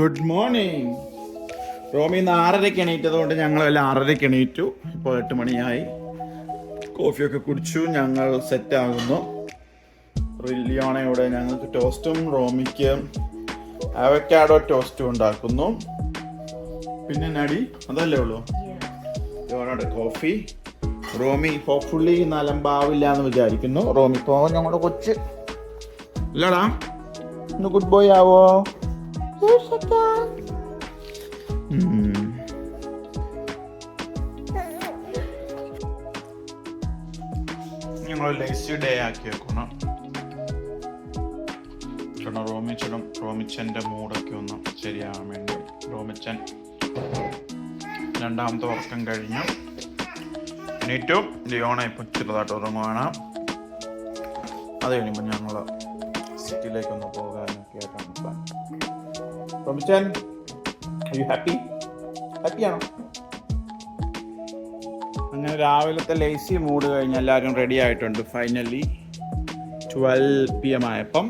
Good morning. Romy ഇന്ന് 6:30 എണീറ്റതുകൊണ്ട് ഞങ്ങളെല്ലാം 6:30 എണീറ്റു. ഇപ്പോൾ 8 മണിയായി. കോഫിയൊക്കെ കുടിച്ചു. ഞങ്ങൾ സെറ്റാകുന്നു. ലിയോണയോടെ ഞങ്ങൾക്ക് ടോസ്റ്റും റോമിക്ക് അവക്കാഡോ ടോസ്റ്റും ഉണ്ടാക്കുന്നു. പിന്നെ നടി അതല്ലേ ഉള്ളൂ. ലിയോണയുടെ കോഫി. റോമി ഹോപ്പ്ഫുള്ളി നലമ്പാവില്ല എന്ന് വിചാരിക്കുന്നു. റോമി ഇപ്പോൾ ഞങ്ങളുടെ കൊച്ച് ഇല്ലടാ ഇന്ന് ഗുഡ് ബോയ് ആവോ? ഞങ്ങൾ ലേസി ഡേ ആക്കി വെക്കണം. റോമിച്ചൻ്റെ മൂടൊക്കെ ഒന്ന് ശരിയാകാൻ വേണ്ടി. റോമിച്ചൻ രണ്ടാമത്തെ ഉറക്കം കഴിഞ്ഞു എണീറ്റും. ലിയോണ ഇപ്പം ചെറുതായിട്ട് ഉറങ്ങുവാണ്. അത് കഴിയുമ്പോൾ ഞങ്ങൾ സിറ്റിയിലേക്കൊന്ന് പോകാനൊക്കെ ആയിട്ടാണ് പ്ലാൻ. റോമിച്ചൻ, യു ഹാപ്പിയാണോ? അങ്ങനെ രാവിലത്തെ ലേസി മൂഡ് കഴിഞ്ഞ് എല്ലാവരും റെഡി ആയിട്ടുണ്ട്. ഫൈനലി 12 PM ആയപ്പം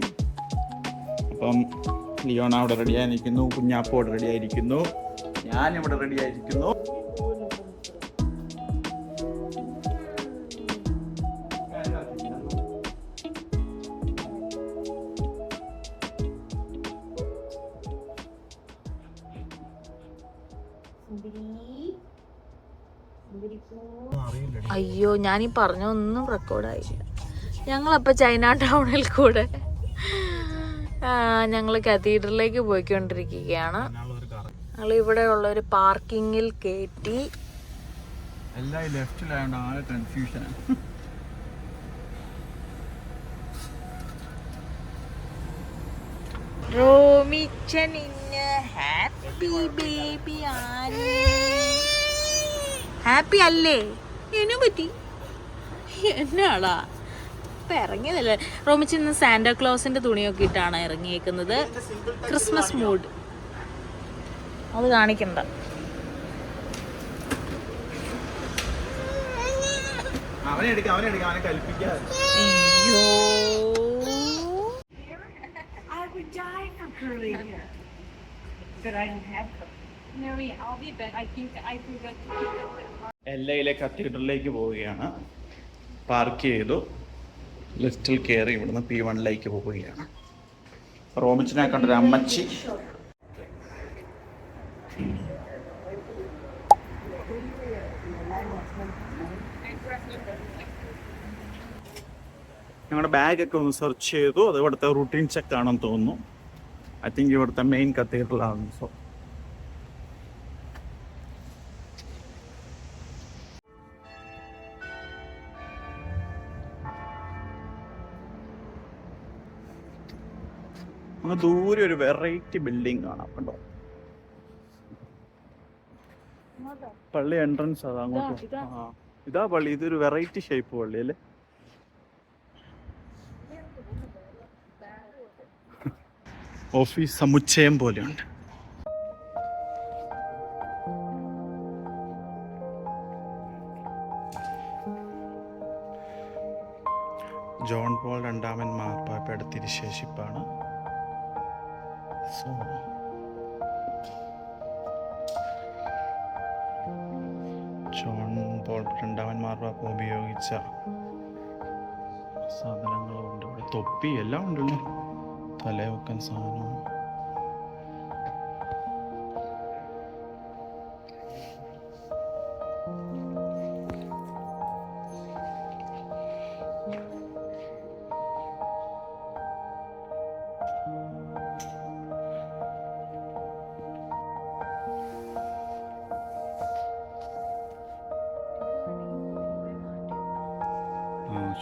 ലിയോണ അവിടെ റെഡി ആയിരിക്കുന്നു, കുഞ്ഞാപ്പ അവിടെ റെഡി ആയിരിക്കുന്നു, ഞാനിവിടെ റെഡി ആയിരിക്കുന്നു. അയ്യോ, ഞാനീ പറഞ്ഞൊന്നും റെക്കോർഡായില്ല. ഞങ്ങളപ്പോൾ ചൈന ടൗണിൽ കൂടെ ഞങ്ങൾ കത്തീഡ്രലിലേക്ക് പോയിക്കൊണ്ടിരിക്കുകയാണ്. ഞങ്ങൾ ഇവിടെ ഉള്ള ഒരു പാർക്കിങ്ങിൽ കയറ്റി. എല്ലാം ലെഫ്റ്റിലായോണ്ട് ആകെ കൺഫ്യൂഷനാണ്. റോമിച്ചൻ ഇന്ന് ഹാപ്പി ബേബി ആണ്. ഹാപ്പി അല്ലേ? എന്നെ പറ്റി എന്നാടാ ഇപ്പം ഇറങ്ങിയതല്ലേ. റോമിച്ചൻ ഇന്ന് സാന്റാക്ലോസിന്റെ തുണിയൊക്കെ ഇട്ടാണ് ഇറങ്ങിയേക്കുന്നത്. ക്രിസ്മസ് മൂഡ് അത് കാണിക്കണ്ട. അയ്യോ, LA കത്തീഡ്രലിലേക്ക് പോവുകയാണ്. പാർക്ക് ചെയ്തു, ലിഫ്റ്റിൽ കയറി ഇവിടുന്ന് P1 പോവുകയാണ്. റോമിച്ചിനെ കണ്ടൊരു അമ്മച്ചി. ഞങ്ങളുടെ ബാഗൊക്കെ ഒന്ന് സെർച്ച് ചെയ്തു. അത് ഇവിടുത്തെ റൂട്ടീൻ ചെക്ക് ആണെന്ന് തോന്നുന്നു. ഐ തിങ്ക് ഇവിടുത്തെ മെയിൻ കത്തീഡ്രലാണ്. സോ അങ്ങ് ദൂരെ ഒരു വെറൈറ്റി ബിൽഡിംഗ് കാണാം. കണ്ടോ, പള്ളി എൻട്രൻസ് അതാ അങ്ങോട്ട്. ഇതാ പള്ളി. ഇതൊരു വെറൈറ്റി ഷേപ്പ് പള്ളി അല്ലേ? ഓഫീസ് സമുച്ചയം പോലെയുണ്ട്. ജോൺ പോൾ രണ്ടാമൻ മാർപ്പാപ്പയുടെ തിരുശേഷിപ്പാണ്. ജോൺ പോൾ രണ്ടാമൻ മാർപ്പാപ്പ ഉപയോഗിച്ച സാധനങ്ങളുണ്ട് ഇവിടെ. തൊപ്പി എല്ലാം ഉണ്ടല്ലോ, തലവെക്കാൻ സാധനം.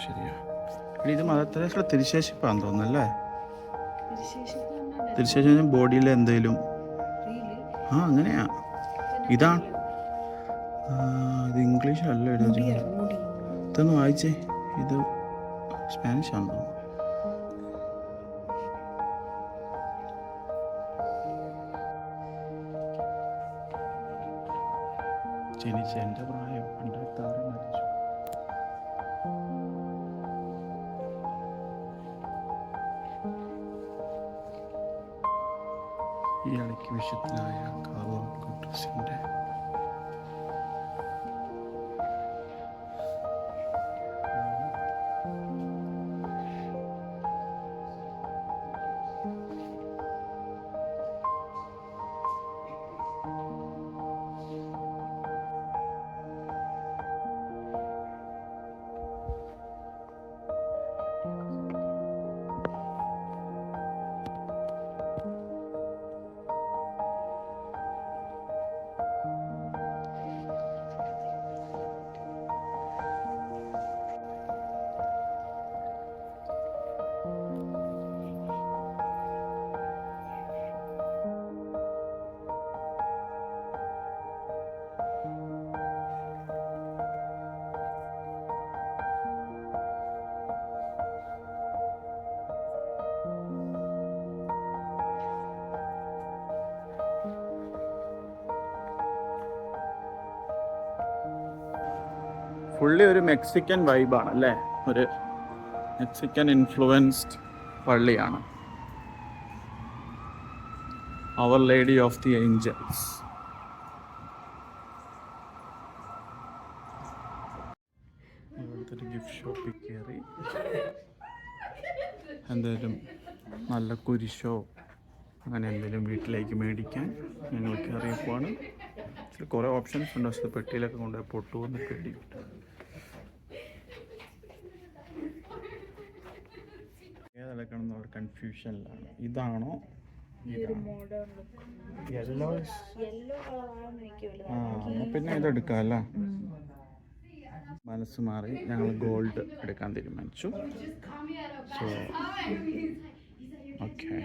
ശരിയാ. ഇത് മദർ തിരുശേഷിപ്പാന്ന് തോന്നുന്നല്ലേ? തിരുശേഷി ബോഡിയിലെ എന്തേലും അങ്ങനെയാ. ഇതാണ്. ഇത് ഇംഗ്ലീഷ് അല്ല എഴുതി. ഇതൊന്ന് വായിച്ചേ. ഇത് സ്പാനിഷ് ആണെന്ന് തോന്നുന്നു. ജനിച്ച എൻ്റെ പ്രായം 2006 മരിച്ചു. ഇയാൾക്ക് വിശുദ്ധനായ കാർലോ കുട്രസിൻ്റെ ഫുള്ളി ഒരു മെക്സിക്കൻ വൈബാണ് അല്ലേ, ഒരു മെക്സിക്കൻ ഇൻഫ്ലുവൻസ്ഡ് പള്ളിയാണ്. അവർ ലേഡി ഓഫ് ദി ഏഞ്ചൽസ്. ഇവിടുത്തെ ഒരു ഗിഫ്റ്റ് ഷോപ്പിൽ കയറി എന്തെങ്കിലും നല്ല കുരിശോ അങ്ങനെ എന്തെങ്കിലും വീട്ടിലേക്ക് മേടിക്കാൻ ഞങ്ങൾ കയറിയപ്പോഴാണ്. കുറേ ഓപ്ഷൻസ് ഉണ്ട്, പക്ഷേ പെട്ടിയിലൊക്കെ കൊണ്ടുപോയി പൊട്ടുമെന്ന് പേടി. ഏതെടുക്കണം ഒരു കൺഫ്യൂഷനിലാണ്. ഇതാണോ യെല്ലോ? പിന്നെ ഇതെടുക്കാം അല്ലേ. മനസ്സ് മാറി ഞങ്ങൾ ഗോൾഡ് എടുക്കാൻ തീരുമാനിച്ചു. So okay.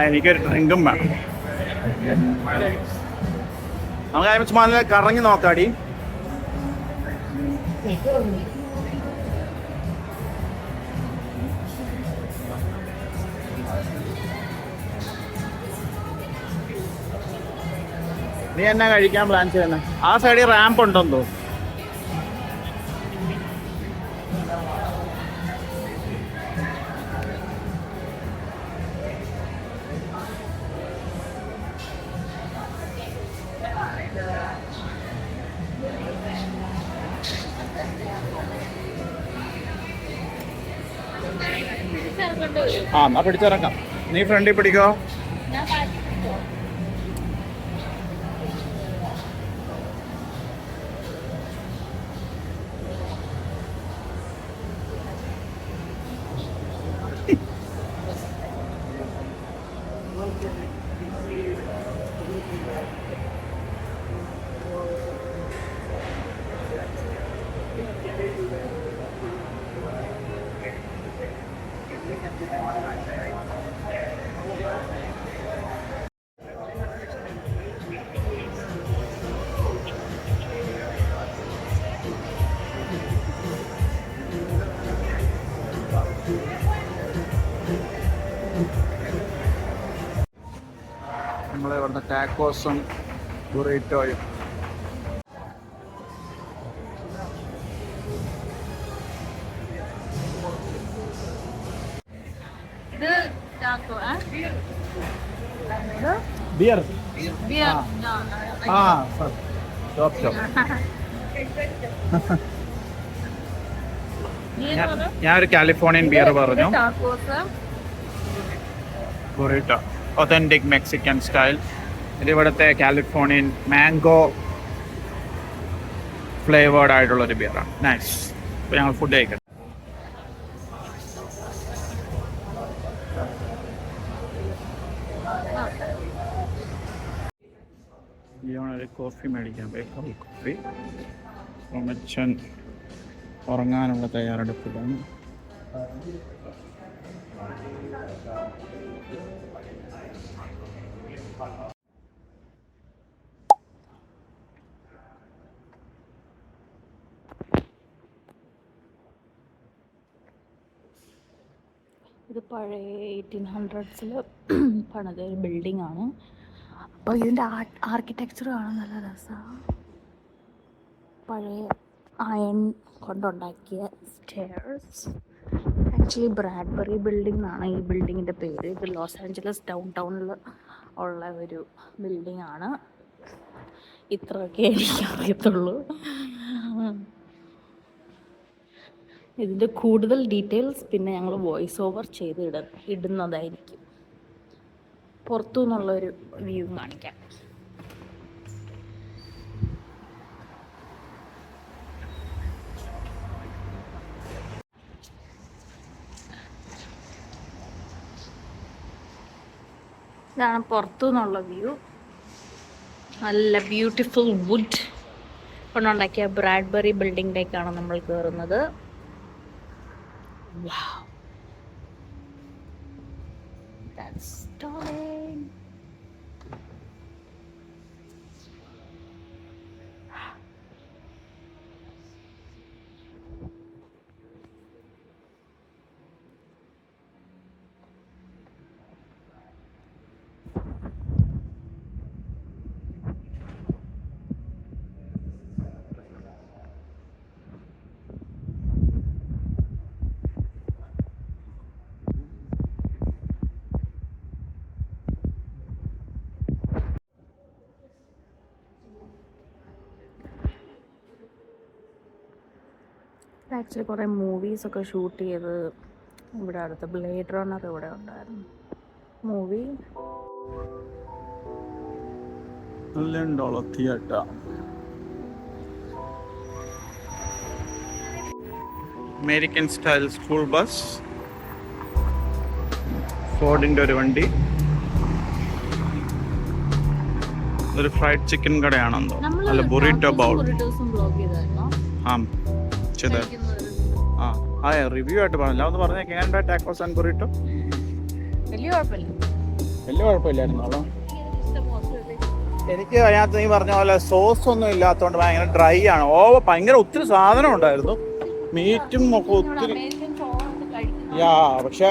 എനിക്കൊരു ഡ്രിങ്കും വേണം. നമുക്ക് ചുമ്മാ കറങ്ങി നോക്കാടി. നീ എന്നാ കഴിക്കാൻ പ്ലാൻ ചെയ്യുന്നത്? ആ സൈഡിൽ റാമ്പ് ഉണ്ടെന്ന് തോന്നുന്നു. ആ എന്നാ പിടിച്ചിറക്കാം. നീ ഫ്രണ്ടിൽ പിടിക്കോ. നമ്മളെ ഇവിടുത്തെ ടാക്കോസും ബുറീറ്റോയും. ബിയർ ഞാനൊരു കാലിഫോർണിയൻ ബിയർ പറഞ്ഞു. ബുറീറ്റോ ഒതന്റിക് മെക്സിക്കൻ സ്റ്റൈൽ. ഇത് ഇവിടുത്തെ കാലിഫോർണിയൻ മാംഗോ ഫ്ലേവേർഡ് ആയിട്ടുള്ളൊരു ബിയറാണ്. നൈസ്. അപ്പോൾ ഞങ്ങൾ ഫുഡ് കഴിക്കട്ടെ. ഒരു കോഫി മേടിക്കാൻ പോയി. കോഫി. അച്ഛൻ ഉറങ്ങാനുള്ള തയ്യാറെടുപ്പിലാണ്. ഇത് പഴയ 1800s പണിത ഒരു ബിൽഡിംഗ് ആണ്. അപ്പോൾ ഇതിൻ്റെ ആർക്കിടെക്ചർ കാണാൻ നല്ല രസമാണ്. പഴയ അയൺ കൊണ്ടുണ്ടാക്കിയ സ്റ്റെയർസ്. ആക്ച്വലി ബ്രാഡ്ബറി ബിൽഡിംഗ് എന്നാണ് ഈ ബിൽഡിങ്ങിൻ്റെ പേര്. ഇത് ലോസ് ആഞ്ചലസ് ഡൗൺ ടൗണിൽ ഉള്ള ഒരു ബിൽഡിംഗ് ആണ്. ഇത്രയൊക്കെ എനിക്കറിയത്തുള്ളൂ. ഇതിൻ്റെ കൂടുതൽ ഡീറ്റെയിൽസ് പിന്നെ ഞങ്ങൾ വോയിസ് ഓവർ ചെയ്ത് ഇടുന്നതായിരിക്കും. പുറത്തു നിന്നുള്ളൊരു വ്യൂ കാണിക്കാം. ഇതാണ് പുറത്തു നിന്നുള്ള വ്യൂ. നല്ല ബ്യൂട്ടിഫുൾ വുഡ് കൊണ്ടുണ്ടാക്കിയ ബ്രാഡ്ബറി ബിൽഡിങ്ങിലേക്കാണ് നമ്മൾ കയറുന്നത്. Wow. That's stunning. ആക്ച്വലി കുറേ മൂവീസൊക്കെ ഷൂട്ട് ചെയ്ത് ഇവിടെ അടുത്ത് ബ്ലേഡ് റണ്ണർ ഇവിടെ ഉണ്ടായിരുന്നു movie. Theatre American style school bus, ഫോർഡിൻ്റെ ഒരു വണ്ടി, ഒരു ഫ്രൈഡ് ചിക്കൻ കടയാണെന്തോ, അല്ല ബുറിറ്റോ ബൗൾ. റിവ്യൂ ആയിട്ട് പറഞ്ഞില്ല, ഒന്ന് പറഞ്ഞേ എങ്ങനെയുണ്ട് ടാക്കോസ് ആൻഡ് ബുറിറ്റോ? വലിയ കുഴപ്പമില്ലായിരുന്നോ? എനിക്ക് അതിനകത്ത് നീ പറഞ്ഞ പോലെ സോസ് ഒന്നും ഇല്ലാത്തതുകൊണ്ട് ഭയങ്കര ഡ്രൈ ആണ്. ഭയങ്കര ഒത്തിരി സാധനം ഉണ്ടായിരുന്നു, മീറ്റും ഒക്കെ ഒത്തിരി. പക്ഷെ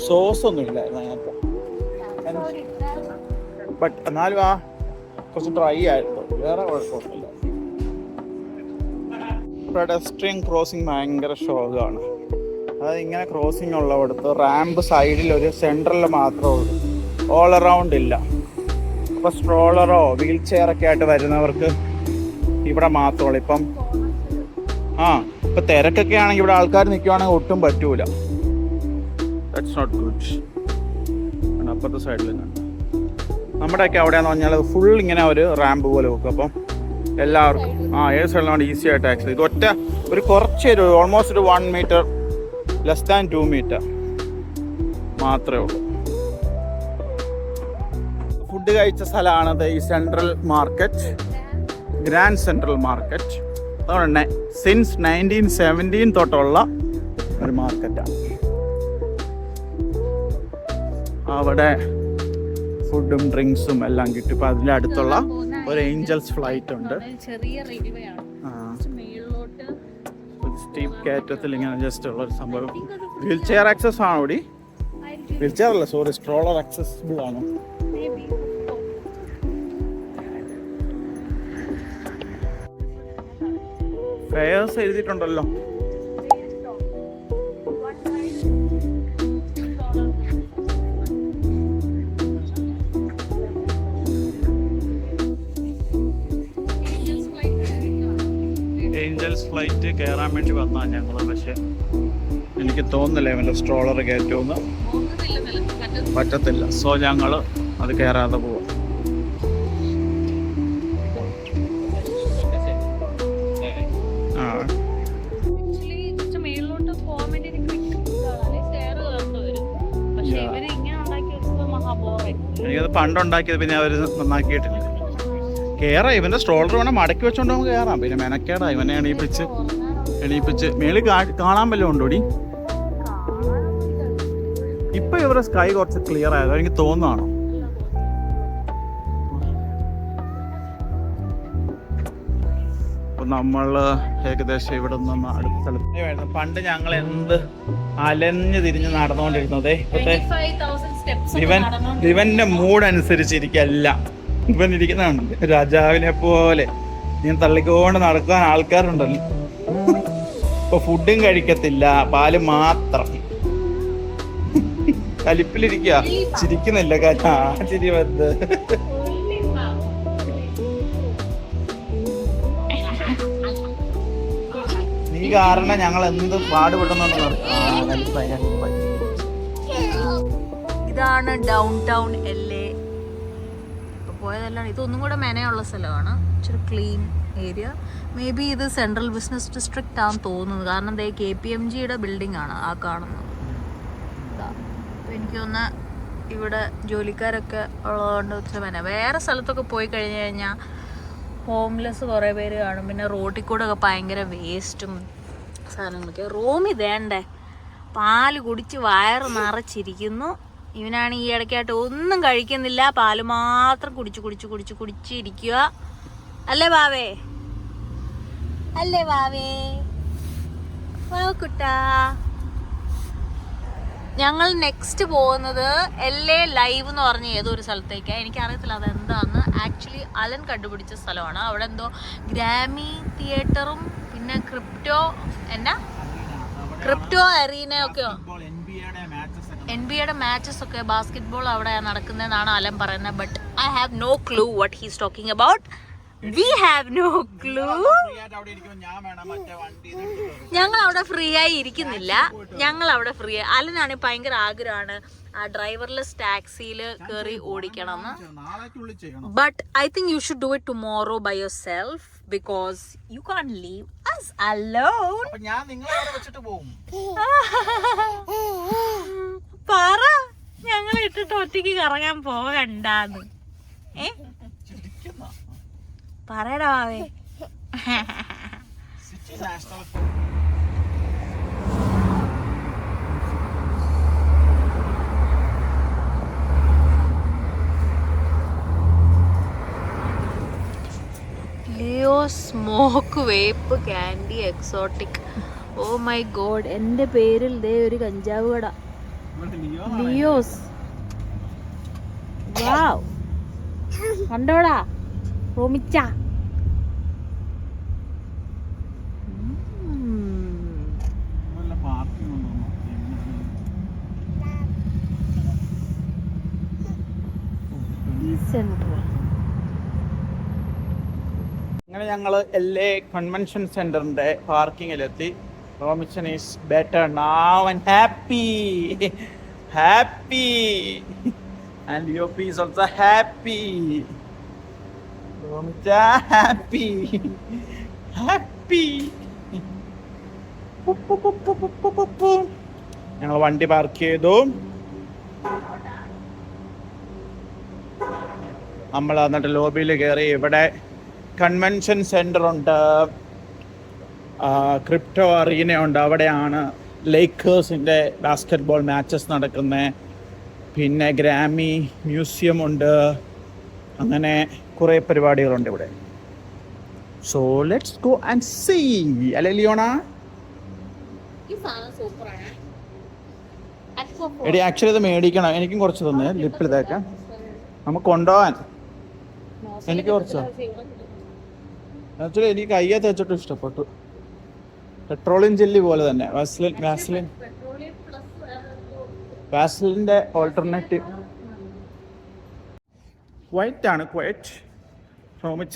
സോസ് ഒന്നും ഇല്ലായിരുന്നു അതിനകത്ത്. ബട്ട് എന്നാലും കുറച്ച് ഡ്രൈ ആയിരുന്നു, വേറെ കുഴപ്പമൊന്നുമില്ല. പെഡസ്ട്രിയൻ ക്രോസിംഗ് ഭയങ്കര ശോകമാണ്. അതായത് ഇങ്ങനെ ക്രോസിംഗ് ഉള്ളവിടത്ത് റാമ്പ് സൈഡിൽ ഒരു സെൻട്രലിൽ മാത്രമേ ഉള്ളൂ, ഓൾ അറൗണ്ട് ഇല്ല. ഇപ്പോൾ സ്ട്രോളറോ വീൽ ചെയറൊക്കെ ആയിട്ട് വരുന്നവർക്ക് ഇവിടെ മാത്രമേ ഉള്ളൂ. ഇപ്പം ഇപ്പം തിരക്കൊക്കെ ആണെങ്കിൽ ഇവിടെ ആൾക്കാർ നിൽക്കുവാണെങ്കിൽ ഒട്ടും പറ്റൂല. That's not good. അപ്പുറത്തെ സൈഡിൽ നമ്മുടെയൊക്കെ അവിടെയാന്ന് പറഞ്ഞാൽ ഫുൾ ഇങ്ങനെ ഒരു റാമ്പ് പോലെ വെക്കും. അപ്പം എല്ലാവർക്കും ഏത് സ്ഥലമാണ് ഈസി ആയിട്ട് ആക്സസ്. ഇത് ഒരു കുറച്ച് ഓൾമോസ്റ്റ് ഒരു 1 മീറ്റർ ലെസ് ദാൻ 2 മീറ്റർ മാത്രമേ ഉള്ളൂ. ഫുഡ് കഴിച്ച സ്ഥലമാണത് ഈ central market, grand central market. അതുകൊണ്ട് സിൻസ് 1917 തൊട്ടുള്ള ഒരു മാർക്കറ്റാണ്. അവിടെ ഫുഡും ഡ്രിങ്ക്സും എല്ലാം കിട്ടും. ഇപ്പം അതിൻ്റെ അടുത്തുള്ള ഒരു ഏഞ്ചൽസ് ഫ്ലൈറ്റ് ഉണ്ട്. സ്റ്റീപ്പ് കയറ്റത്തിൽ ഇങ്ങനെ ജസ്റ്റ് ഉള്ള ഒരു സംഭവം. വീൽ ചെയർ ആക്സസ് ആണോ ഇവിടെ? വീൽ ചെയർ അല്ല, സോറി, സ്ട്രോളർ ആക്സസിബിൾ ആണോ? ഫെയർസ് എഴുതിയിട്ടുണ്ടല്ലോ. ഏഞ്ചൽസ് ഫ്ലൈറ്റ് കയറാൻ വേണ്ടി വന്നാൽ ഞങ്ങൾ, പക്ഷെ എനിക്ക് തോന്നുന്നില്ല ഇവൻ്റെ സ്ട്രോളർ കയറ്റുമെന്ന്. പറ്റത്തില്ല. സോ ഞങ്ങൾ അത് കയറാതെ പോവാം. എനിക്കത് പണ്ടുണ്ടാക്കിയത് പിന്നെ അവർ നന്നാക്കിയിട്ടില്ല. കയറാം, ഇവൻ്റെ സ്ട്രോളർ വേണം മടക്കി വെച്ചോണ്ട് നമുക്ക് കയറാം. പിന്നെ മെനക്കേടാ ഇവനെ എണീപ്പിച്ച് മേളിൽ കാണാൻ വല്ലതും ഉണ്ടോടി? ഇപ്പൊ ഇവരുടെ സ്കൈ കുറച്ച് ക്ലിയർ ആയതോ എനിക്ക് തോന്നുന്നതാണോ? അപ്പൊ നമ്മൾ ഏകദേശം ഇവിടെ നിന്ന് അടുത്ത സ്ഥലത്ത്. പണ്ട് ഞങ്ങൾ എന്ത് അലഞ്ഞു തിരിഞ്ഞ് നടന്നുകൊണ്ടിരുന്നത്. ഇപ്പത്തെ 25,000 steps ഇവന്റെ മൂഡ് അനുസരിച്ചിരിക്കല്ല ഇവൻ ഇരിക്കുന്നതാണ്. രാജാവിനെ പോലെ ഞാൻ തള്ളിക്കൊണ്ട് നടക്കാൻ ആൾക്കാരുണ്ടല്ലോ. ഇപ്പൊ ഫുഡും കഴിക്കത്തില്ല, പാല് മാത്രം. കലിപ്പിലിരിക്കുക, ചിരിക്കുന്നില്ല. ചിരി വന്ന് നീ കാരണം ഞങ്ങൾ എന്ത് പാടുപെട്ടെന്നു. ഇതാണ് ഡൗൺ ടൗൺ LA. ഇപ്പൊ പോയതല്ലാണ്. ഇതൊന്നും കൂടെ മെനയുള്ള സ്ഥലമാണ്. ഇച്ചിരി ക്ലീൻ ഏരിയ. മേ ബി ഇത് സെൻട്രൽ ബിസിനസ് ഡിസ്ട്രിക്റ്റ് ആണെന്ന് തോന്നുന്നത്. കാരണം ദേ KPMGയുടെ ബിൽഡിംഗ് ആണ് ആ കാണുന്നത്. അപ്പോൾ എനിക്ക് തോന്നുന്ന ഇവിടെ ജോലിക്കാരൊക്കെ ഉള്ളതുകൊണ്ട് ഇച്ചിരി മെന. വേറെ സ്ഥലത്തൊക്കെ പോയി കഴിഞ്ഞ് കഴിഞ്ഞാൽ ഹോംലെസ് കുറേ പേര് കാണും. പിന്നെ റോഡിൽ കൂടെ ഒക്കെ ഭയങ്കര വേസ്റ്റും സാധനങ്ങളൊക്കെ. റൂമിൽ വേണ്ടേ പാല് കുടിച്ച് വയറ് നിറച്ചിരിക്കുന്നു. ഇവനാണ് ഈ ഇടയ്ക്കായിട്ട് ഒന്നും കഴിക്കുന്നില്ല, പാല് മാത്രം കുടിച്ചിരിക്കുക. അല്ലേ ബാവേ? അല്ലേ ബാവേ? കുട്ടാ. ഞങ്ങൾ നെക്സ്റ്റ് പോകുന്നത് LA ലൈവ് എന്ന് പറഞ്ഞ ഏതോ ഒരു സ്ഥലത്തേക്കാണ്. എനിക്കറിയത്തില്ല അതെന്താന്ന്. ആക്ച്വലി അലൻ കണ്ടുപിടിച്ച സ്ഥലമാണ്. അവിടെ എന്തോ ഗ്രാമി തിയേറ്ററും പിന്നെ ക്രിപ്റ്റോ അറീനയൊക്കെയോ NBA മാച്ചസ് ഒക്കെ ബാസ്കറ്റ്ബോൾ അവിടെ നടക്കുന്നതെന്നാണ് അലൻ പറയുന്നത്. But I have no clue what he's talking about. We have no clue. ഞങ്ങൾ അവിടെ ഫ്രീ ആയി ഇരിക്കുന്നില്ല. അലനാണെങ്കിൽ ഭയങ്കര ആഗ്രഹമാണ് ആ ഡ്രൈവർലെസ് ടാക്സിയിൽ കയറി ഓടിക്കണം എന്ന്. But I think you should do it tomorrow by yourself because you can leave us alone. പറ ഞങ്ങൾ ഇട്ടിട്ട് ഒറ്റയ്ക്ക് കറങ്ങാൻ പോകണ്ടാന്ന്. പറയടാ വാവേ. Leo smoke vape candy exotic. Oh my god, എൻ്റെ പേരിൽ ദേ ഒരു കഞ്ചാവ് കട. ലിയോസ്. വാവ്, കണ്ടോടാ റോമിച്ച. അങ്ങനെ ഞങ്ങൾ LA കൺവെൻഷൻ സെന്ററിന്റെ പാർക്കിങ്ങിലെത്തി. Romichan is better now and happy and Leop is also happy. Romicha happy. ഞങ്ങൾ വണ്ടി പാർക്ക് ചെയ്തു. നമ്മൾ എന്നിട്ട് ലോബിയിൽ കയറി. ഇവിടെ കൺവെൻഷൻ സെന്റർ ഉണ്ട്, ക്രിപ്റ്റോ അറീന ഉണ്ട്. അവിടെയാണ് ലേക്കേഴ്സിൻ്റെ ബാസ്കറ്റ്ബോൾ മാച്ചസ് നടക്കുന്നത്. പിന്നെ ഗ്രാമി മ്യൂസിയം ഉണ്ട്. അങ്ങനെ കുറേ പരിപാടികളുണ്ട് ഇവിടെ. So let's go and see. അല്ലേ ലിയോണ? എടി ആക്ച്വലി ഇത് മേടിക്കണം. എനിക്കും കുറച്ച് തന്നെ ലിപ്പിൽ തേക്കാൻ. നമുക്ക് കൊണ്ടുപോകാൻ. എനിക്ക് കുറച്ചോ? ആക്ച്വലി എനിക്ക് കയ്യെ തേച്ചിട്ട് ഇഷ്ടപ്പെട്ടു. പെട്രോളിയം ജെല്ലി പോലെ തന്നെ. വാസ്ലിൻ്റെ ഓൾട്ടർനേറ്റീവ്. ക്വൈറ്റ് ആണ്, ക്വൈറ്റ്. റോമിച്ച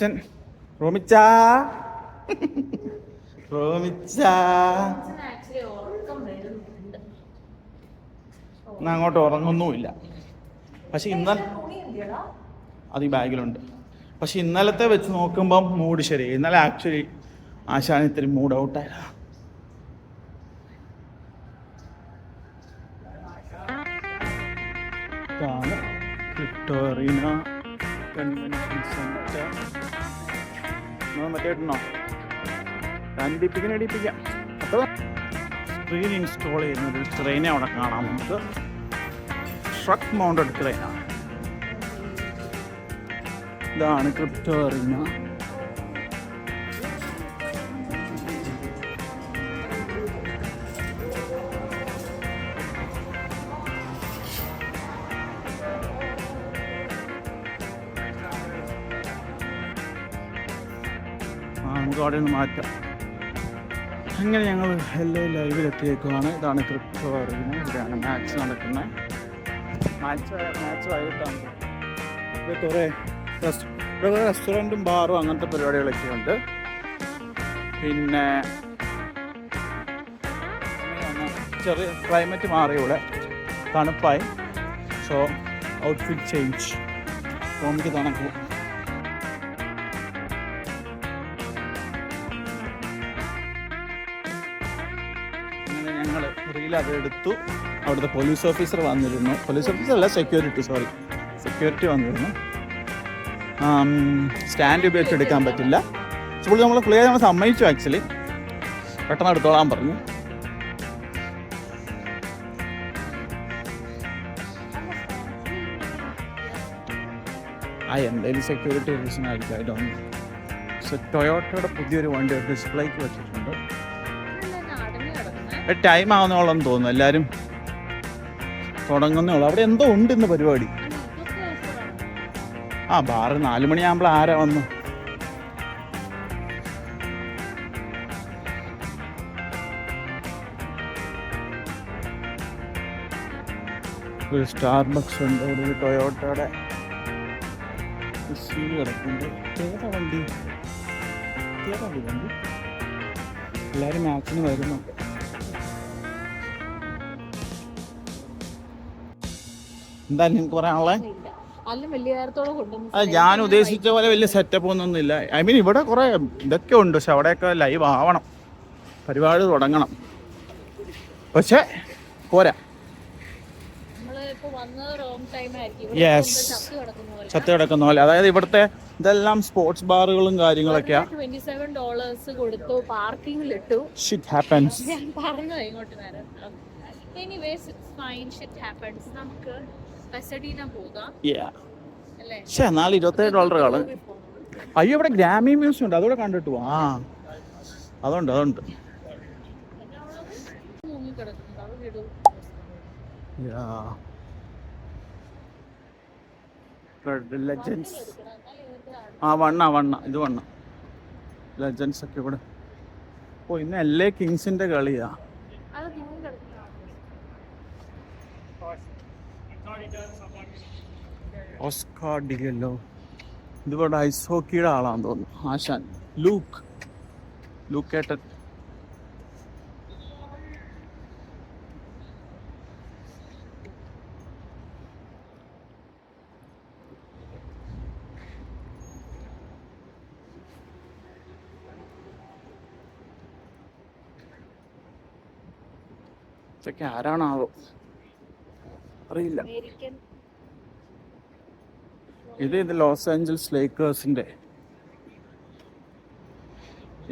അങ്ങോട്ട് ഉറങ്ങുന്നുമില്ല. പക്ഷെ അത് ഈ ബാഗിലുണ്ട്. പക്ഷെ ഇന്നലത്തെ വെച്ച് നോക്കുമ്പം മൂഡ് ശരി. ഇന്നലെ ആക്ച്വലി ആശാൻ ഇത്തിരി മൂഡ് ഔട്ടായിരുന്നു. Crypto arena convention centre. മറ്റേ ഇടണോ? അടിപ്പിക്കാം. അപ്പോൾ സ്ക്രീൻ ഇൻസ്റ്റാൾ ചെയ്യുന്നൊരു ട്രെയിനെ അവിടെ കാണാം. നമുക്ക് ട്രക്ക് മൗണ്ടഡ് ട്രെയിനാണ്. ഇതാണ് ക്രിപ്റ്റോ അറീന. നമുക്ക് അവിടെ നിന്ന് മാറ്റാം. അങ്ങനെ ഞങ്ങൾ എല്ലാ ലൈവിലെത്തിയേക്കുവാണ്. ഇതാണ് ക്രിപ്റ്റോ അറിയുന്നത്. ഇവിടെയാണ് മാച്ച് നടക്കുന്നത്. മാച്ച് വൈകിട്ടാണ്. ഇവിടെ കുറേ റെസ്റ്റോറൻറ്റും ബാറും അങ്ങനത്തെ പരിപാടികളൊക്കെ ഉണ്ട്. പിന്നെ ചെറിയ ക്ലൈമറ്റ് മാറി, ഇവിടെ തണുപ്പായി. സോ ഔട്ട്ഫിറ്റ് ചേഞ്ച്, നമുക്ക് തണുക്കും. അങ്ങനെ ഞങ്ങൾ റീൽ അത് എടുത്തു. അവിടുത്തെ പോലീസ് ഓഫീസർ വന്നിരുന്നു. പോലീസ് ഓഫീസർ അല്ല, സെക്യൂരിറ്റി വന്നിരുന്നു. സ്റ്റാൻഡ് ഉപയോഗിച്ച് എടുക്കാൻ പറ്റില്ല. ഇപ്പോൾ നമ്മൾ ക്ലിയർ നമ്മൾ സമ്മതിച്ചു. ആക്ച്വലി പെട്ടെന്ന് എടുത്തോളാൻ പറഞ്ഞു. എന്തെങ്കിലും സെക്യൂരിറ്റി റീസൺ ആയിരിക്കും. I don't know. സോ ടൊയോട്ടയുടെ പുതിയൊരു വണ്ടി ഡിസ്പ്ലേക്ക് വെച്ചിട്ടുണ്ട്. ടൈം ആവുന്നോളെന്ന് തോന്നുന്നു. എല്ലാവരും തുടങ്ങുന്നോളൂ. അവിടെ എന്തോ ഉണ്ട് ഇന്ന് പരിപാടി. ബാറ് 4 മണിയാകുമ്പോൾ ആരാ വന്നു? ഒരു സ്റ്റാർബക്സ് ഉണ്ട്. ഒരു ടൊയോട്ടയുടെ കിടക്കുന്നുണ്ട്. ഏതാ വണ്ടി? എല്ലാവരും മാച്ചിന് വരുന്നുണ്ട്. എന്താ നിങ്ങൾക്ക് പറയാനുള്ളത്? ഞാൻ ഉദ്ദേശിച്ച പോലെ വലിയ സെറ്റപ്പ് ഒന്നും ഇല്ല. ഐ മീൻ ഇവിടെ കുറെ ഇതൊക്കെ ഉണ്ട്, പക്ഷെ അവിടെയൊക്കെ ലൈവ് ആവണം, പരിപാടി തുടങ്ങണം. പക്ഷെ പോരാ. യെസ്, ചത്ത് കിടക്കുന്ന പോലെ. അതായത് ഇവിടുത്തെ ഇതെല്ലാം സ്പോർട്സ് ബാറുകളും കാര്യങ്ങളൊക്കെയാ. $27 കൊടുത്തു, പാർക്കിംഗിൽ ഇട്ടു. Shit happens. ഞാൻ പറഞ്ഞു ഇങ്ങോട്ട് നേരം. Anyways it's fine, shit happens. നമുക്ക് പസഡീന പോകാം. അല്ലേ? പക്ഷെ എന്നാലും $27. അയ്യോ, ഇവിടെ ഗ്രാമി മ്യൂസിയം ഉണ്ട്, അതോടെ കണ്ടിട്ടു. അതുണ്ട്. ലെജൻസ്. ഇത് വണ്ണ ലെജൻസ് ഒക്കെ ഇവിടെ. ഇന്ന് LA കിങ്സിന്റെ കളിയാ. ഓസ്കാർ ഡിഗല്ലോ. ഇതിവിടെ ഐസ് ഹോക്കിയുടെ ആളാന്ന് തോന്നുന്നു. ആശാൻ ലൂക്ക് ഏട്ടൻ. ഇതൊക്കെ ആരാണാവോ, അറിയില്ല. ഇത് ലോസ് ആഞ്ചൽസ്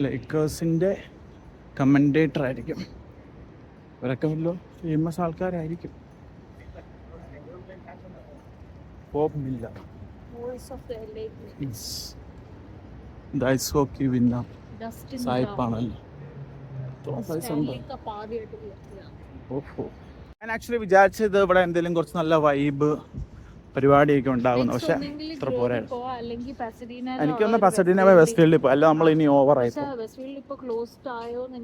ലേക്കേഴ്സിന്റെ കമന്റേറ്റർ ആയിരിക്കും. ഇവരൊക്കെ വല്ലോ ഫേമസ് ആൾക്കാരായിരിക്കും. പോപ്പ് മില്ല, ഐസ് ഹോക്കി വിന്നർ സായിപ്പാണല്ലോ. ഞാൻ ആക്ച്വലി വിചാരിച്ചത് ഇവിടെ എന്തെങ്കിലും കുറച്ച് നല്ല വൈബ് പരിപാടിയൊക്കെ ഉണ്ടാകുന്നു, പക്ഷെ ഇത്ര പോരായിരുന്നു. എനിക്കൊന്ന് പസഡീന വെസ്റ്റ് ഫീൽഡിൽ ഇപ്പോൾ, അല്ല നമ്മൾ ഇനി ഓവറായി.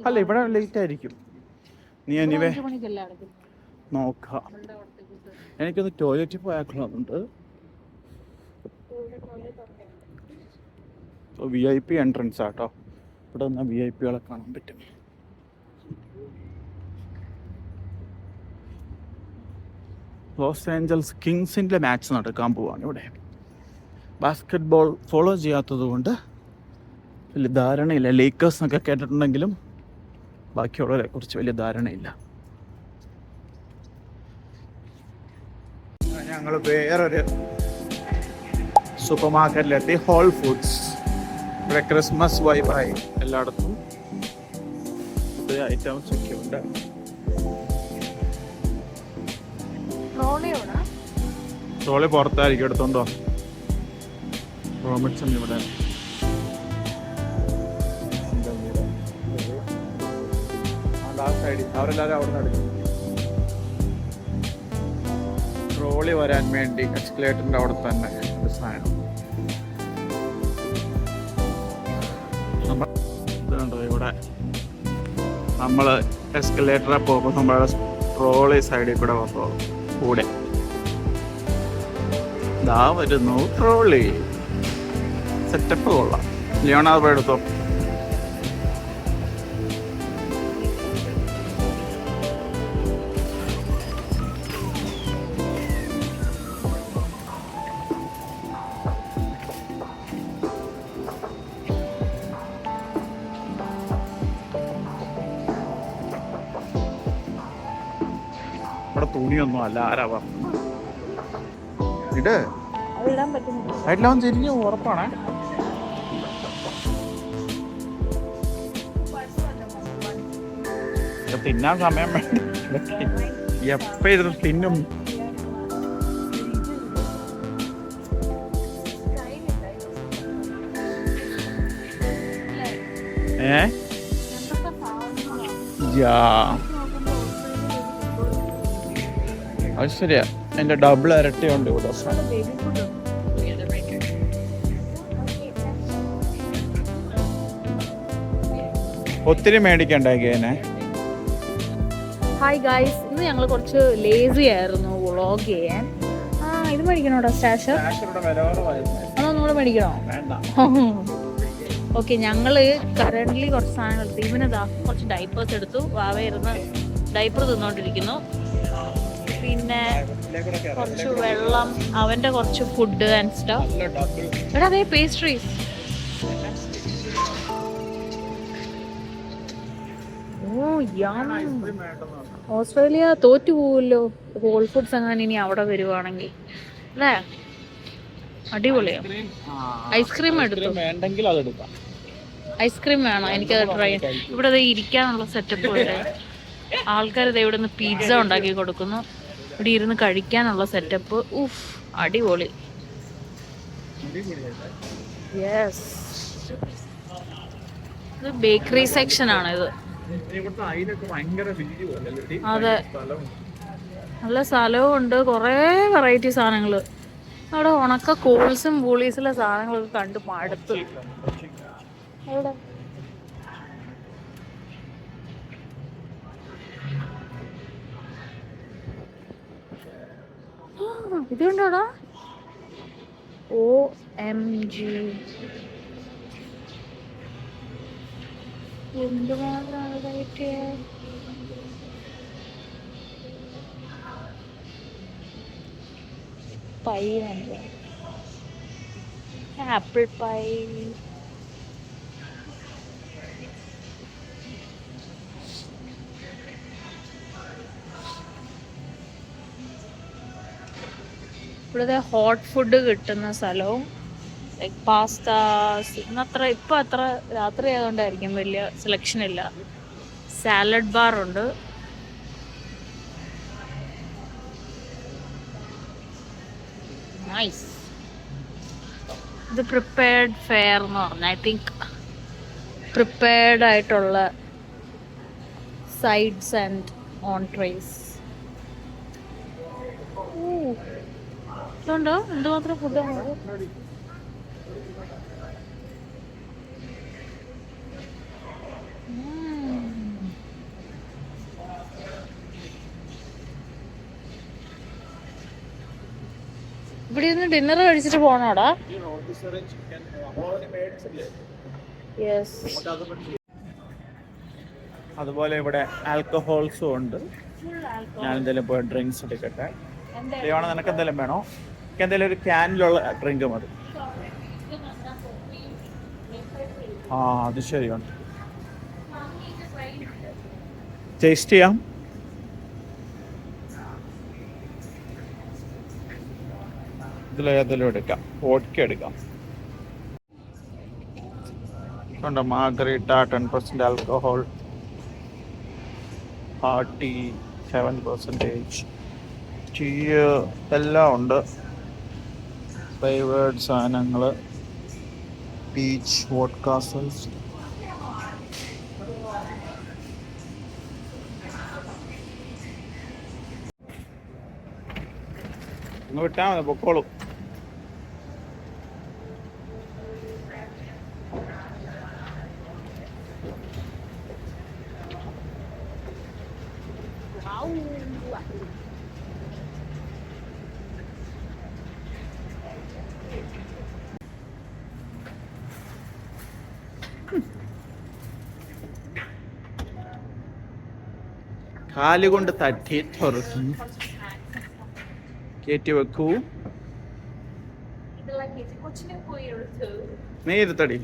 അല്ല, ഇവിടെ ലേറ്റ് ആയിരിക്കും. നീ എനിവേ നോക്കാം. എനിക്കൊന്ന് ടോയ്ലറ്റിൽ പോയാക്കുന്നുണ്ട്. VIP എൻട്രൻസ് ആട്ടോ. ഇവിടെ നിന്ന് VIPകളെ കാണാൻ പറ്റും. ലോസ് ആഞ്ചൽസ് കിങ്സിൻ്റെ മാച്ച് നടക്കാൻ പോവാണ് ഇവിടെ. ബാസ്കറ്റ്ബോൾ ഫോളോ ചെയ്യാത്തത് കൊണ്ട് വലിയ ധാരണയില്ല. ലേക്കേഴ്സ് എന്നൊക്കെ കേട്ടിട്ടുണ്ടെങ്കിലും ബാക്കിയുള്ളവരെ കുറിച്ച് വലിയ ധാരണയില്ല. ഞങ്ങൾ വേറൊരു സൂപ്പർ മാർക്കറ്റിലെത്തി, ഹോൾ ഫുഡ്സ്. ഇവിടെ ക്രിസ്മസ് വൈബായി എല്ലായിടത്തും. പുതിയ ഐറ്റംസ് ഒക്കെ ഉണ്ട്. ട്രോളി പുറത്തായിരിക്കും, എടുത്തോണ്ടോ. റോമിറ്റ്സൺ ഇവിടെ. അവരെല്ലാവരും അവിടെ നടക്കും. ട്രോളി വരാൻ വേണ്ടി എസ്കലേറ്ററിന്റെ അവിടെ തന്നെ ഒരു സാധനം. ഇവിടെ നമ്മൾ എസ്കലേറ്ററിൽ പോകുമ്പോൾ നമ്മുടെ ട്രോളി സൈഡിൽ കൂടെ പോകുമ്പോൾ കൂടെ ഇതാ വരുന്നു ട്രോളി. സെറ്റപ്പ് കൊള്ളാം. ലിയോണ അത് പോയി എടുത്തോ. ഇവിടെ തുണിയൊന്നും അല്ല, ആരാ പറഞ്ഞു ഇട്. എല്ലാം തിരിഞ്ഞു ഉറപ്പാണേ. തിന്നാൻ സമയം വേണ്ട, എപ്പ ഇരുന്ന് തിന്നും. അത് ശരിയാ, എന്റെ ഡബിൾ ഇരട്ടിയുണ്ട് ഇവിടെ. ഒത്തിരി മേടിക്കണ്ടേനെ. ഹായ് ഗൈസ്, ഇന്ന് ഞങ്ങൾ കുറച്ച് ലേസി ആയിരുന്നു വ്ളോഗ് ചെയ്യാൻ. ഇത് മേടിക്കണോടാ സ്റ്റാഷ്? അതൊന്നും കൂടെ മേടിക്കണോ? ഓക്കെ, ഞങ്ങള് കറന്റ്ലി കുറച്ച് സാധനങ്ങൾ എടുത്തു. ഇവനിതാ കുറച്ച് ഡൈപ്പേഴ്സ് എടുത്തു. വാവയിരുന്ന് ഡൈപ്പർ തിന്നോണ്ടിരിക്കുന്നു. പിന്നെ കുറച്ച് വെള്ളം, അവന്റെ കുറച്ച് ഫുഡ് ആൻഡ് സ്റ്റഫ്. എടാ അതേ പേസ്ട്രീസ്. ഓസ്ട്രേലിയ തോറ്റു പോവുമല്ലോ ഹോൾ ഫുഡ്സ് അങ്ങനെ ഇനി അവിടെ വരുവാണെങ്കിൽ അല്ലേ. അടിപൊളിയാ. ഐസ്ക്രീം എടുത്തു. ഐസ്ക്രീം വേണോ? എനിക്കത് ട്രൈ ചെയ്യാം. ഇവിടെ ഇരിക്കാനുള്ള സെറ്റപ്പ് വരെ ആൾക്കാർ ഇവിടെ നിന്ന് പിസ്സ ഉണ്ടാക്കി കൊടുക്കുന്നു. ഇവിടെ ഇരുന്ന് കഴിക്കാനുള്ള സെറ്റപ്പ്. ഉഫ്, അടിപൊളി. യെസ്, ഇത് ബേക്കറി സെക്ഷൻ ആണ്. ഇത് അതെ, നല്ല സ്ഥലവും ഉണ്ട്, കുറേ വെറൈറ്റി സാധനങ്ങള്. അവിടെ ഉണക്ക കോൾസും ബൂളീസിലെ സാധനങ്ങളൊക്കെ കണ്ട് മടുത്തു. എവിടെ ഇതുണ്ടോടാ? OMG, എന്തുമാത്രം റേറ്റ്. Pi apple pie. ഇവിടുത്തെ ഹോട്ട് ഫുഡ് കിട്ടുന്ന സ്ഥലവും ലൈക്ക് പാസ്താസ്. ഇന്നത്ര ഇപ്പം അത്ര രാത്രി ആയതുകൊണ്ടായിരിക്കും വലിയ സെലക്ഷൻ ഇല്ല. സാലഡ് ബാർ ഉണ്ട്. നൈസ്. ഇത് പ്രിപ്പയർഡ് ഫെയർ എന്ന് പറഞ്ഞാൽ ഐ തിങ്ക് പ്രിപ്പയർഡ് ആയിട്ടുള്ള സൈഡ്സ് ആൻഡ് ഓൺട്രേസ്. ഇതുണ്ടോ? എന്തുമാത്രം ഫുഡാണ്. ഇവിടെ ഇരുന്ന് ഡിന്നർ കഴിച്ചിട്ട് പോണോടാ? യെസ്. അതുപോലെ ഇവിടെ ആൽക്കഹോൾസും ഉണ്ട്. ഞാൻ എന്തെങ്കിലും പോയി ഡ്രിങ്ക്സ് എടുക്കട്ടെ. ലിയോണ, നിനക്ക് എന്തെങ്കിലും വേണോ? എനിക്ക് എന്തെങ്കിലും ഒരു ക്യാനിലുള്ള ഡ്രിങ്ക് മതി. അത് ശരിയുണ്ട്. ടേസ്റ്റ് ചെയ്യാം. ഇതിലേതെങ്കിലും എടുക്കാം. വോഡ്ക എടുക്കാം. ഉണ്ട് മാർഗരീറ്റ 10% ആൽക്കഹോൾ, പാർട്ടി 7%, ടീ എല്ലാം ഉണ്ട്. ഫ്ലേവേർഡ് സാധനങ്ങൾ, പീച്ച് വോഡ്കാസസ്. ഒന്ന് വിട്ടാൽ മതി, പൊക്കോളും. കാലുകൊണ്ട് തട്ടി തുറക്കും. കയറ്റി വെക്കൂ. നീ ഇരുത്തടി.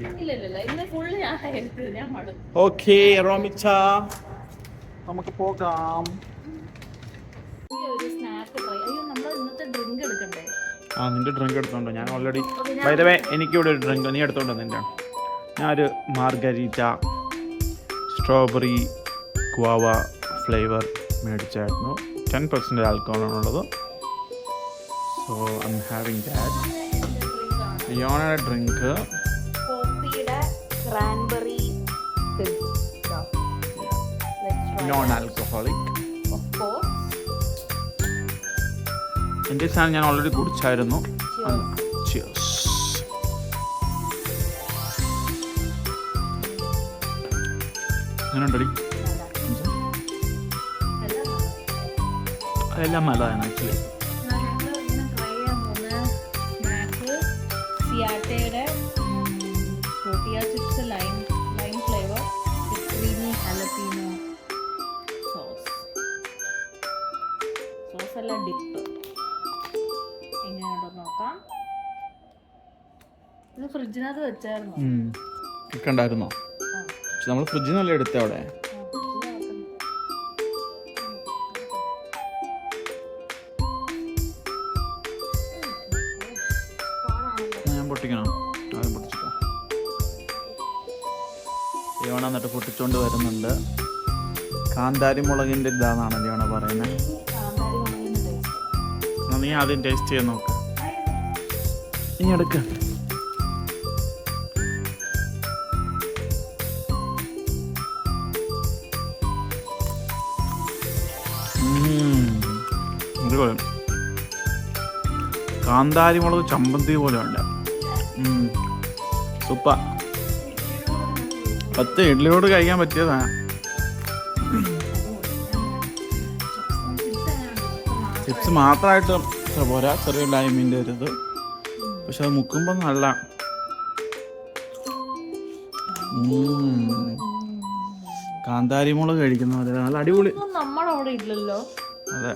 ഓക്കേ റോമിച്ച, നമുക്ക് പോകാം. ആ നിന്റെ ഡ്രിങ്ക് എടുത്തോണ്ടോ? ഞാൻ ഓൾറെഡി ബൈ ദ വേ എനിക്കിവിടെ ഒരു ഡ്രിങ്ക് നീ എടുത്തോണ്ടോ നിന്റെ? ഞാനൊരു മാർഗരീറ്റ സ്ട്രോബെറി ഗുവാവ ഫ്ലേവർ മേടിച്ചായിരുന്നു. 10% ആൽക്കഹോളാണുള്ളത്. So I am having that. ലിയോണയുടെ ഡ്രിങ്ക് നോൺ ആൽക്കഹോളിക്. എൻ്റെ സാധനം ഞാൻ ഓൾറെഡി കുടിച്ചായിരുന്നു. Cheers. എങ്ങനെയുണ്ടടി? അതെല്ലാം നല്ലതാണ് ആക്ച്വലി. സിയാട്ടയുടെ ടോട്ടിയ chips lime flavour creamy jalapeno sauce അല്ല ഡിപ്പ്. എങ്ങനെയുണ്ടോ നോക്കാം. ഇത് ഫ്രിഡ്ജിനകത്ത് വെച്ചായിരുന്നു. കണ്ടായിരുന്നോ? പക്ഷെ നമ്മൾ ഫ്രിഡ്ജിൽ നിന്നല്ലേ എടുത്തേ അവിടെ. ഞാൻ പൊട്ടിക്കണം. ആദ്യം പൊട്ടിച്ചിട്ടോ. ലിയോണ എന്നിട്ട് പൊട്ടിച്ചോണ്ട് വരുന്നുണ്ട്. കാന്താരി മുളകിൻ്റെ ഇതാണെന്നാണ് ലിയോണ പറയുന്നത്. നീ ആദ്യം ടേസ്റ്റ് ചെയ്യാൻ നോക്ക്. നീ എടുക്ക. കാന്താരി മുളക് ചമ്മന്തി പോലെ ഉണ്ട്. സൂപ്പർ. 10 ഇഡ്ഡലിയോട് കഴിക്കാൻ പറ്റിയതാണ്. ചിപ്സ് മാത്രമായിട്ട് പോരാ, ചെറിയ ലൈമിൻ്റെ ഒരു ഇത്. പക്ഷെ അത് മുക്കുമ്പോൾ നല്ല കാന്താരി മുളക് കഴിക്കുന്ന പോലെ നല്ല അടിപൊളി. നമ്മളവിടെ ഇല്ലല്ലോ. അതെ,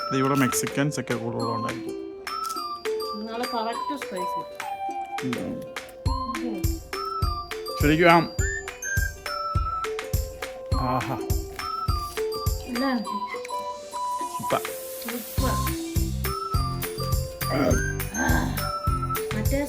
ഇത് ഇവിടെ മെക്സിക്കൻസ് ഒക്കെ കൂടുതലുണ്ടായിരിക്കും. ശരിക്കും ആഹാ മറ്റേ